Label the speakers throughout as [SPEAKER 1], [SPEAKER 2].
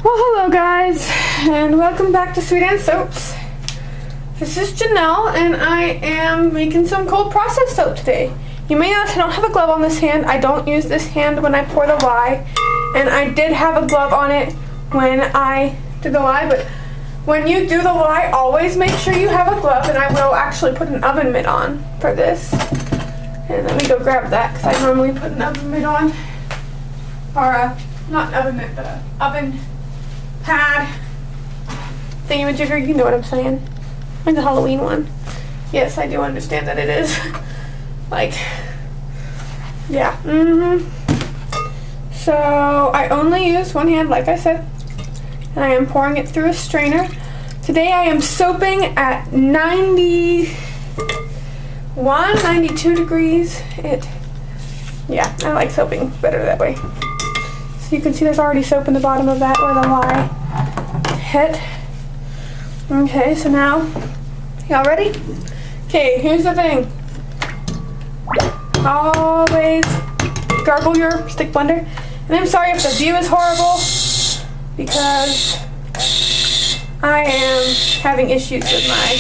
[SPEAKER 1] Well, hello guys, and welcome back to Sweet Ann Soaps. This is Janelle, and I am making some cold process soap today. You may notice I don't have a glove on this hand. I don't use this hand when I pour the lye, and I did have a glove on it when I did the lye, but when you do the lye, always make sure you have a glove, and I will actually put an oven mitt on for this. And let me go grab that, because I normally put an oven mitt on, or not oven mitt, but an oven pad thingamajigger, you know what I'm saying. Like the Halloween one. Yes, I do understand that it is. Like, yeah. So, I only use one hand, like I said, and I am pouring it through a strainer. Today I am soaping at 91, 92 degrees. Yeah, I like soaping better that way. So you can see there's already soap in the bottom of that where the lye hit. Okay, so now, y'all ready? Okay, here's the thing. Always gargle your stick blender. And I'm sorry if the view is horrible, because I am having issues with my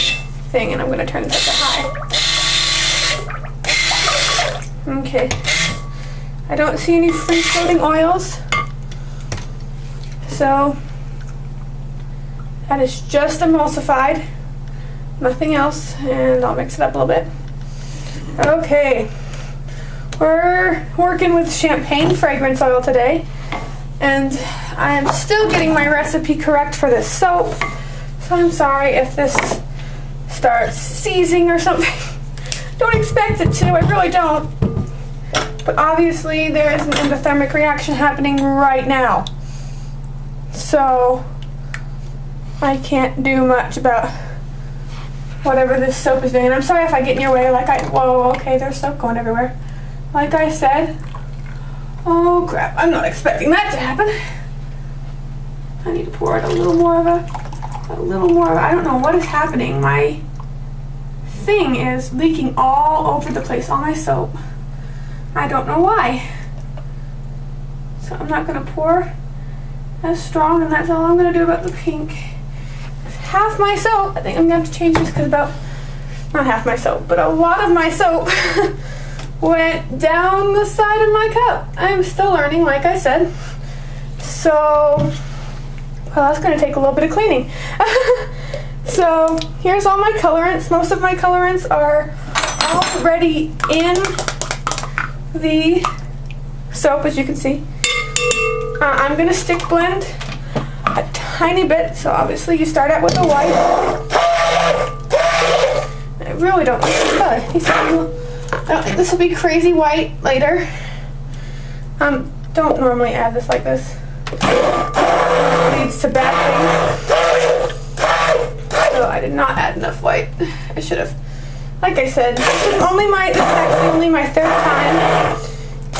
[SPEAKER 1] thing, and I'm going to turn this up to high. Okay. I don't see any free floating oils. So that is just emulsified, nothing else, and I'll mix it up a little bit. Okay, we're working with champagne fragrance oil today, and I am still getting my recipe correct for this soap, so I'm sorry if this starts seizing or something. Don't expect it to, I really don't. But obviously there is an endothermic reaction happening right now. So I can't do much about whatever this soap is doing. And I'm sorry if I get in your way, whoa, okay, there's soap going everywhere. Like I said, oh crap, I'm not expecting that to happen. I need to pour it a little more of I don't know what is happening. My thing is leaking all over the place, all my soap. I don't know why. So I'm not gonna pour as strong, and that's all I'm going to do about the pink. Half my soap, I think I'm going to have to change this because not half my soap, but a lot of my soap went down the side of my cup. I'm still learning, like I said. So, well, that's going to take a little bit of cleaning. So, here's all my colorants. Most of my colorants are already in the soap, as you can see. I'm going to stick blend a tiny bit, so obviously you start out with the white. I really don't like this color. I don't think this will be crazy white later. Don't normally add this like this. It leads to bad things. So I did not add enough white. I should have. Like I said, this is actually only my third time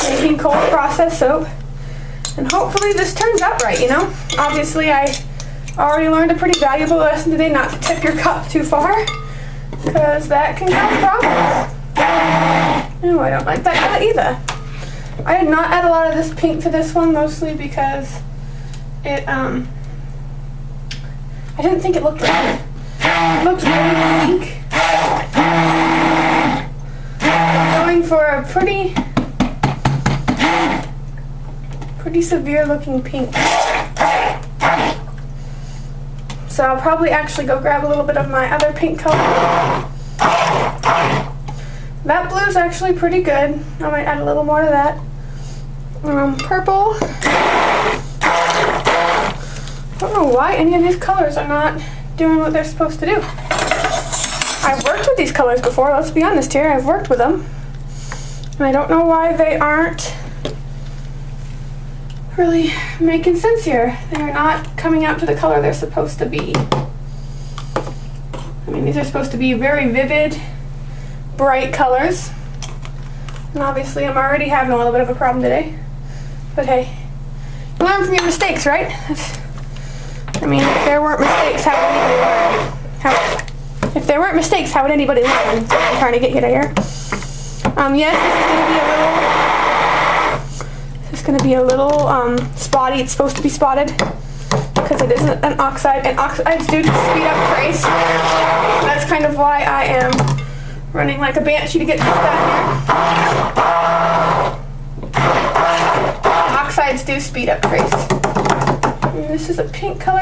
[SPEAKER 1] making cold process soap. And hopefully this turns out right, you know? Obviously I already learned a pretty valuable lesson today, not to tip your cup too far, because that can cause problems. No, I don't like that color either. I did not add a lot of this pink to this one, mostly because I didn't think it looked right. It looks really pink. I'm going for a pretty severe looking pink. So I'll probably actually go grab a little bit of my other pink color. That blue is actually pretty good. I might add a little more to that. Purple. I don't know why any of these colors are not doing what they're supposed to do. I've worked with these colors before, let's be honest here. I've worked with them. And I don't know why they aren't really making sense here. They're not coming out to the color they're supposed to be. I mean, these are supposed to be very vivid, bright colors. And obviously I'm already having a little bit of a problem today. But hey, you learn from your mistakes, right? I mean, if there weren't mistakes, how would anybody learn? If there weren't mistakes, how would anybody learn? I'm trying to get you to here. Yes, this is going to be a little spotty. It's supposed to be spotted. because it isn't an oxide, and oxides do speed up trace. That's kind of why I am running like a banshee to get this done here. Oxides do speed up trace. And this is a pink color.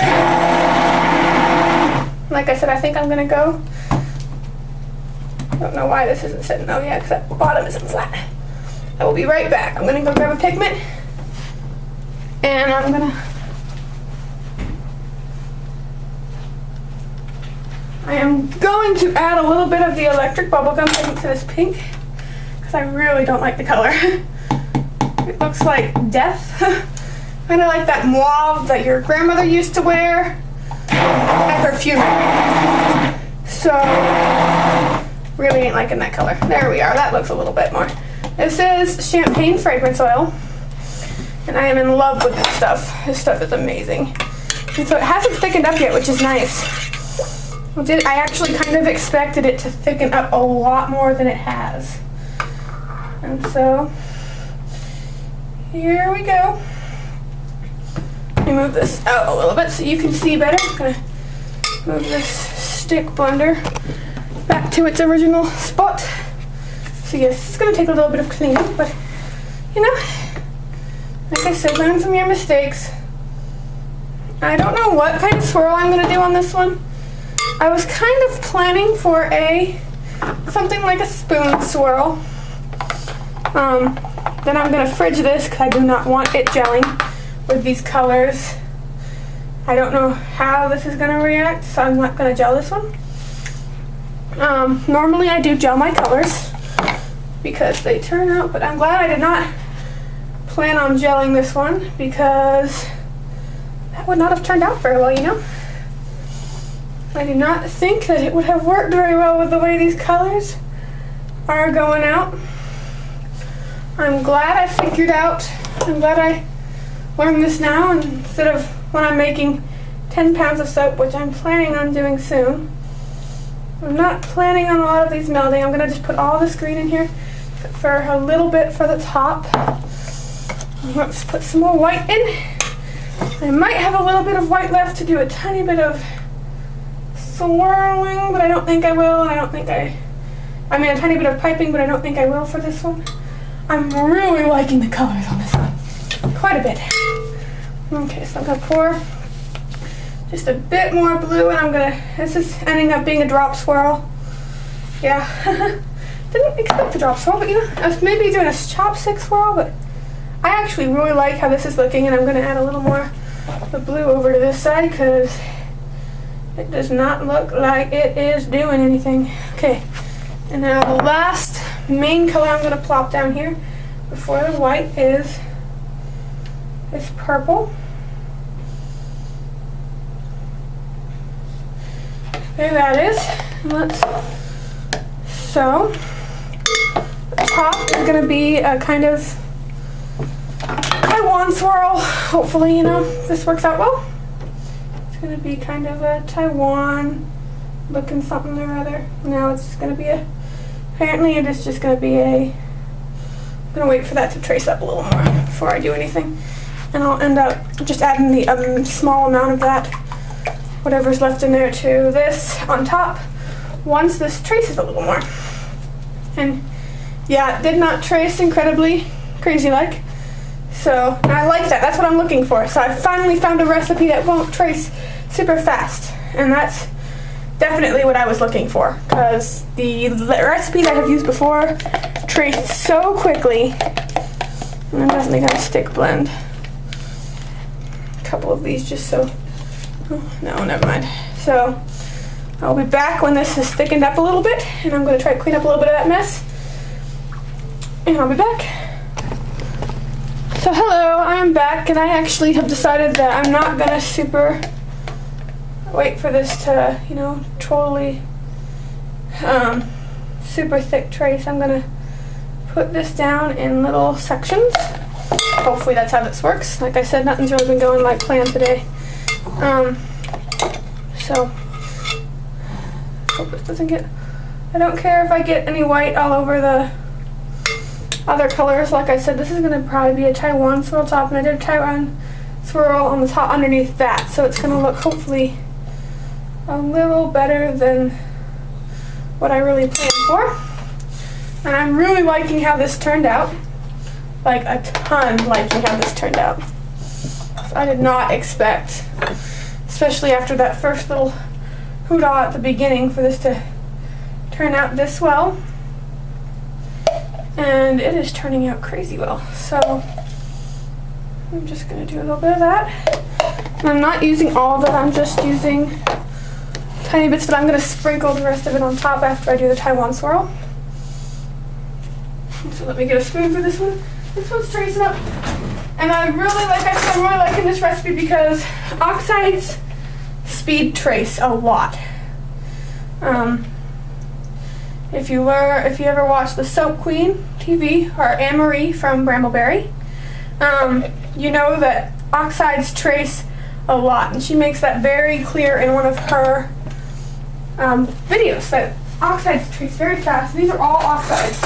[SPEAKER 1] Like I said, I think I'm gonna go. I don't know why this isn't sitting though yet, because that bottom isn't flat. I will be right back. I'm gonna go grab a pigment, and I am going to add a little bit of the electric bubblegum pigment to this pink, because I really don't like the color. It looks like death. Kind of like that mauve that your grandmother used to wear at her funeral. So, really ain't liking that color. There we are. That looks a little bit more. This is champagne fragrance oil, and I am in love with this stuff. This stuff is amazing. And so it hasn't thickened up yet, which is nice. I actually kind of expected it to thicken up a lot more than it has. And so, here we go. Let me move this out a little bit so you can see better. I'm going to move this stick blender back to its original spot. So yes, it's going to take a little bit of cleanup, but you know, like I said, learn from your mistakes. I don't know what kind of swirl I'm going to do on this one. I was kind of planning for something like a spoon swirl. Then I'm going to fridge this because I do not want it gelling with these colors. I don't know how this is going to react, so I'm not going to gel this one. Normally I do gel my colors because they turn out, but I'm glad I did not plan on gelling this one because that would not have turned out very well, you know? I do not think that it would have worked very well with the way these colors are going out. I'm glad I learned this now, instead of when I'm making 10 pounds of soap, which I'm planning on doing soon. I'm not planning on a lot of these melding. I'm going to just put all this green in here for a little bit for the top. Let's put some more white in. I might have a little bit of white left to do a tiny bit of swirling, but I don't think I will. I mean a tiny bit of piping, but I don't think I will for this one. I'm really liking the colors on this one. Quite a bit. Okay, so I'm going to pour just a bit more blue, and this is ending up being a drop swirl. Yeah. Didn't expect a drop swirl, but you know, I was maybe doing a chopstick swirl, but I actually really like how this is looking, and I'm going to add a little more of the blue over to this side because it does not look like it is doing anything. Okay, and now the last main color I'm going to plop down here before the white is this purple. There that is. So the top is going to be a kind of Taiwan swirl. Hopefully, you know, this works out well. It's going to be kind of a Taiwan looking something or other. Now it's going to be apparently it is just going to be I'm going to wait for that to trace up a little more before I do anything. And I'll end up just adding the small amount of that, whatever's left in there, to this on top once this traces a little more. And yeah, it did not trace incredibly crazy like. So I like that. That's what I'm looking for. So I finally found a recipe that won't trace super fast. And that's definitely what I was looking for, because the recipe that I have used before traced so quickly. And I'm definitely going to stick blend a couple of these just so... Oh, no, never mind. So I'll be back when this has thickened up a little bit, and I'm going to try to clean up a little bit of that mess. And I'll be back. So hello, I'm back, and I actually have decided that I'm not going to wait for this to, you know, totally super thick trace. I'm going to put this down in little sections. Hopefully that's how this works. Like I said, nothing's really been going like planned today. So hope this doesn't get, I don't care if I get any white all over the other colors. Like I said, this is going to probably be a Taiwan swirl top, and I did a Taiwan swirl on the top underneath that. So it's gonna look hopefully a little better than what I really planned for. And I'm really liking how this turned out. Like a ton liking how this turned out. So I did not expect, especially after that first little hoo-dah at the beginning, for this to turn out this well. And it is turning out crazy well. So I'm just gonna do a little bit of that. And I'm not using all of it, I'm just using tiny bits, but I'm gonna sprinkle the rest of it on top after I do the Taiwan swirl. So let me get a spoon for this one. This one's tracing up. And I really, like I said, I'm really liking this recipe because oxides speed trace a lot. If you ever watch the Soap Queen TV, or Anne-Marie from Brambleberry, you know that oxides trace a lot, and she makes that very clear in one of her videos, that oxides trace very fast. These are all oxides.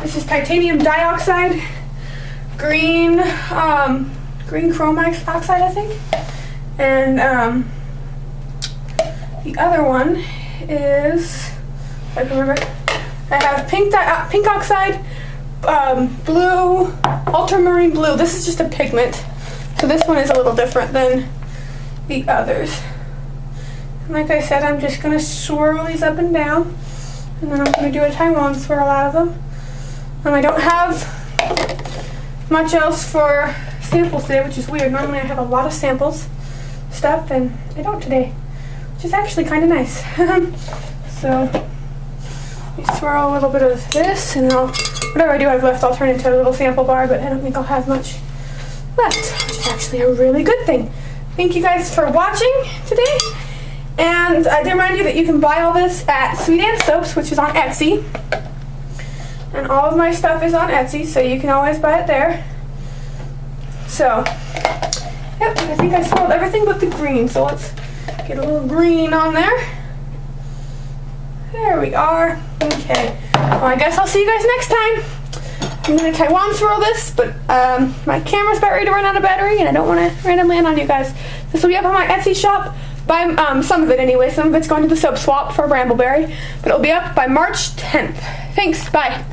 [SPEAKER 1] This is titanium dioxide, green chromax oxide, I think, and the other one is, I can remember, I have pink oxide, blue, ultramarine blue. This is just a pigment, so this one is a little different than the others. And like I said, I'm just going to swirl these up and down, and then I'm going to do a Taiwan swirl out of them. And I don't have much else for samples today, which is weird. Normally I have a lot of samples stuff, and I don't today, which is actually kind of nice. So we swirl a little bit of this, and then whatever I do have left, I'll turn into a little sample bar, but I don't think I'll have much left, which is actually a really good thing. Thank you guys for watching today. And I did remind you that you can buy all this at Sweet Ann Soaps, which is on Etsy. And all of my stuff is on Etsy, so you can always buy it there. So, yep, I think I swirled everything but the green, so let's get a little green on there. There we are. Okay, well, I guess I'll see you guys next time. I'm going to Taiwan swirl this, but my camera's about ready to run out of battery, and I don't want to randomly land on you guys. This will be up on my Etsy shop. By some of it anyway. Some of it's going to the soap swap for Brambleberry, but it'll be up by March 10th. Thanks, bye.